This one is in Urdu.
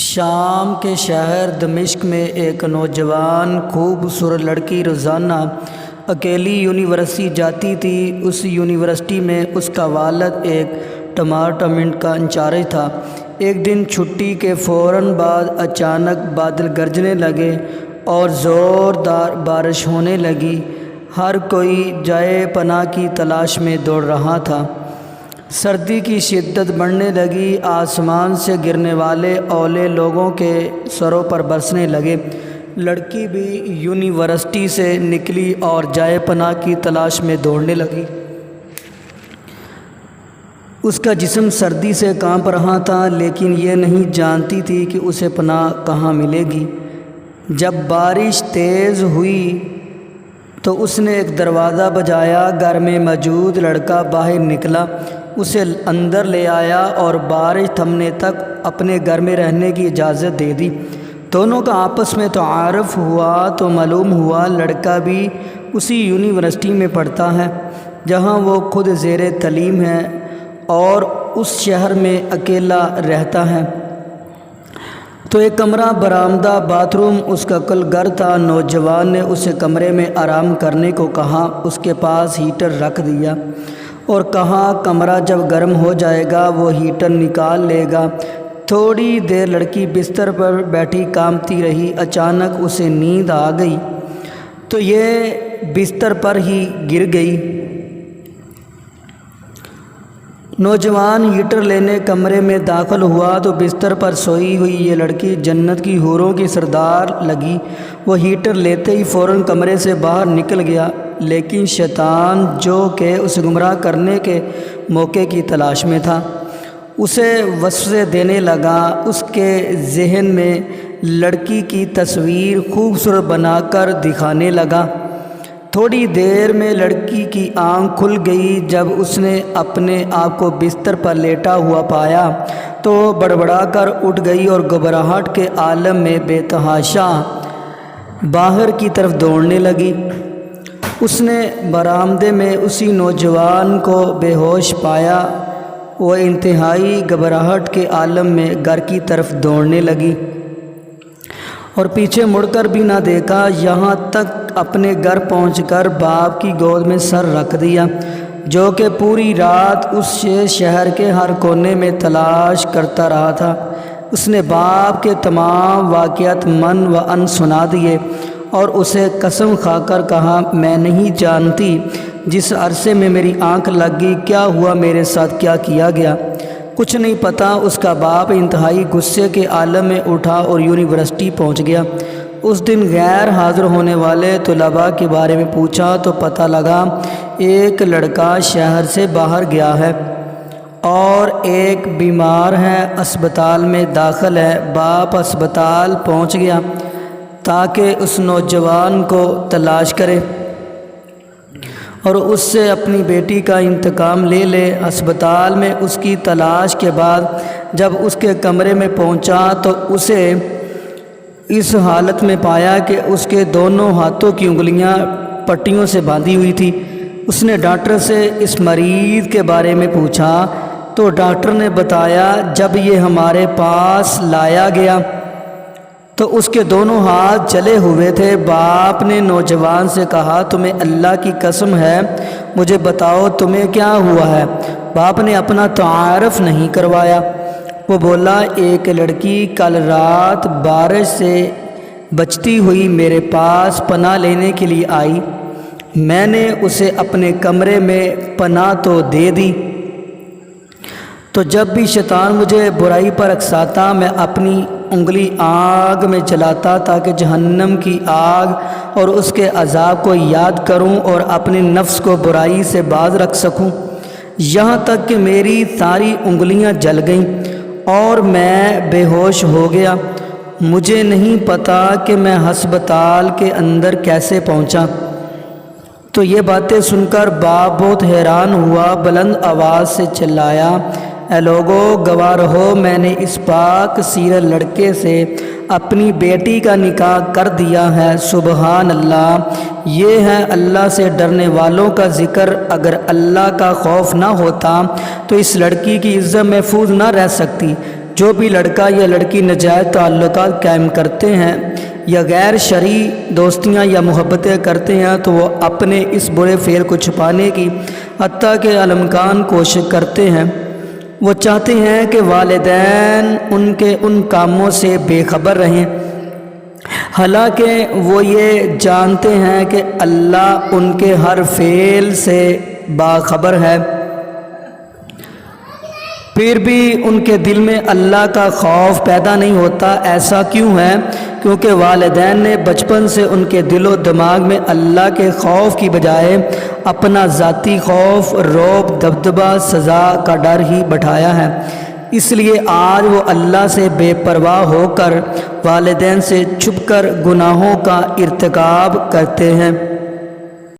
شام کے شہر دمشق میں ایک نوجوان خوبصورت لڑکی روزانہ اکیلی یونیورسٹی جاتی تھی۔ اس یونیورسٹی میں اس کا والد ایک ڈپارٹمنٹ کا انچارج تھا۔ ایک دن چھٹی کے فوراً بعد اچانک بادل گرجنے لگے اور زوردار بارش ہونے لگی۔ ہر کوئی جائے پناہ کی تلاش میں دوڑ رہا تھا۔ سردی کی شدت بڑھنے لگی، آسمان سے گرنے والے اولے لوگوں کے سروں پر برسنے لگے۔ لڑکی بھی یونیورسٹی سے نکلی اور جائے پناہ کی تلاش میں دوڑنے لگی۔ اس کا جسم سردی سے کانپ رہا تھا، لیکن یہ نہیں جانتی تھی کہ اسے پناہ کہاں ملے گی۔ جب بارش تیز ہوئی تو اس نے ایک دروازہ بجایا۔ گھر میں موجود لڑکا باہر نکلا، اسے اندر لے آیا اور بارش تھمنے تک اپنے گھر میں رہنے کی اجازت دے دی۔ دونوں کا آپس میں تعارف ہوا تو معلوم ہوا لڑکا بھی اسی یونیورسٹی میں پڑھتا ہے جہاں وہ خود زیر تعلیم ہے اور اس شہر میں اکیلا رہتا ہے۔ تو ایک کمرہ، برآمدہ، باتھ روم اس کا کل گھر تھا۔ نوجوان نے اسے کمرے میں آرام کرنے کو کہا، اس کے پاس ہیٹر رکھ دیا اور کہا کمرہ جب گرم ہو جائے گا وہ ہیٹر نکال لے گا۔ تھوڑی دیر لڑکی بستر پر بیٹھی کانپتی رہی۔ اچانک اسے نیند آ گئی تو یہ بستر پر ہی گر گئی۔ نوجوان ہیٹر لینے کمرے میں داخل ہوا تو بستر پر سوئی ہوئی یہ لڑکی جنت کی حوروں کی سردار لگی۔ وہ ہیٹر لیتے ہی فوراً کمرے سے باہر نکل گیا، لیکن شیطان جو کہ اسے گمراہ کرنے کے موقع کی تلاش میں تھا اسے وسوسے دینے لگا۔ اس کے ذہن میں لڑکی کی تصویر خوبصورت بنا کر دکھانے لگا۔ تھوڑی دیر میں لڑکی کی آنکھ کھل گئی۔ جب اس نے اپنے آپ کو بستر پر لیٹا ہوا پایا تو بڑبڑا کر اٹھ گئی اور گھبراہٹ کے عالم میں بے تحاشا باہر کی طرف دوڑنے لگی۔ اس نے برآمدے میں اسی نوجوان کو بے ہوش پایا۔ وہ انتہائی گھبراہٹ کے عالم میں گھر کی طرف دوڑنے لگی اور پیچھے مڑ کر بھی نہ دیکھا، یہاں تک اپنے گھر پہنچ کر باپ کی گود میں سر رکھ دیا، جو کہ پوری رات اس شہر کے ہر کونے میں تلاش کرتا رہا تھا۔ اس نے باپ کے تمام واقعات من و ان سنا دیے اور اسے قسم کھا کر کہا، میں نہیں جانتی جس عرصے میں میری آنکھ لگ گئی کیا ہوا، میرے ساتھ کیا کیا گیا، کچھ نہیں پتہ۔ اس کا باپ انتہائی غصے کے عالم میں اٹھا اور یونیورسٹی پہنچ گیا۔ اس دن غیر حاضر ہونے والے طلباء کے بارے میں پوچھا تو پتہ لگا ایک لڑکا شہر سے باہر گیا ہے اور ایک بیمار ہے، اسپتال میں داخل ہے۔ باپ اسپتال پہنچ گیا تاکہ اس نوجوان کو تلاش کرے اور اس سے اپنی بیٹی کا انتقام لے لے۔ اسپتال میں اس کی تلاش کے بعد جب اس کے کمرے میں پہنچا تو اسے اس حالت میں پایا کہ اس کے دونوں ہاتھوں کی انگلیاں پٹیوں سے باندھی ہوئی تھی۔ اس نے ڈاکٹر سے اس مریض کے بارے میں پوچھا تو ڈاکٹر نے بتایا جب یہ ہمارے پاس لایا گیا تو اس کے دونوں ہاتھ جلے ہوئے تھے۔ باپ نے نوجوان سے کہا، تمہیں اللہ کی قسم ہے مجھے بتاؤ تمہیں کیا ہوا ہے؟ باپ نے اپنا تعارف نہیں کروایا۔ وہ بولا، ایک لڑکی کل رات بارش سے بچتی ہوئی میرے پاس پناہ لینے کے لیے آئی، میں نے اسے اپنے کمرے میں پناہ تو دے دی، تو جب بھی شیطان مجھے برائی پر اکساتا میں اپنی انگلی آگ میں جلاتا تاکہ جہنم کی آگ اور اس کے عذاب کو یاد کروں اور اپنے نفس کو برائی سے باز رکھ سکوں، یہاں تک کہ میری ساری انگلیاں جل گئیں اور میں بے ہوش ہو گیا۔ مجھے نہیں پتا کہ میں ہسپتال کے اندر کیسے پہنچا۔ تو یہ باتیں سن کر باپ بہت حیران ہوا، بلند آواز سے چلایا، اے لوگو گواہ رہو، میں نے اس پاک سیرت لڑکے سے اپنی بیٹی کا نکاح کر دیا ہے۔ سبحان اللہ، یہ ہے اللہ سے ڈرنے والوں کا ذکر۔ اگر اللہ کا خوف نہ ہوتا تو اس لڑکی کی عزت محفوظ نہ رہ سکتی۔ جو بھی لڑکا یا لڑکی ناجائز تعلقات قائم کرتے ہیں یا غیر شرعی دوستیاں یا محبتیں کرتے ہیں تو وہ اپنے اس برے فعل کو چھپانے کی حتیٰ کہ الامکان کوشش کرتے ہیں۔ وہ چاہتے ہیں کہ والدین ان کے ان کاموں سے بے خبر رہیں، حالانکہ وہ یہ جانتے ہیں کہ اللہ ان کے ہر فعل سے باخبر ہے، پھر بھی ان کے دل میں اللہ کا خوف پیدا نہیں ہوتا۔ ایسا کیوں ہے؟ کیونکہ والدین نے بچپن سے ان کے دل و دماغ میں اللہ کے خوف کی بجائے اپنا ذاتی خوف، رعب، دبدبہ، سزا کا ڈر ہی بٹھایا ہے۔ اس لیے آج وہ اللہ سے بے پرواہ ہو کر والدین سے چھپ کر گناہوں کا ارتکاب کرتے ہیں۔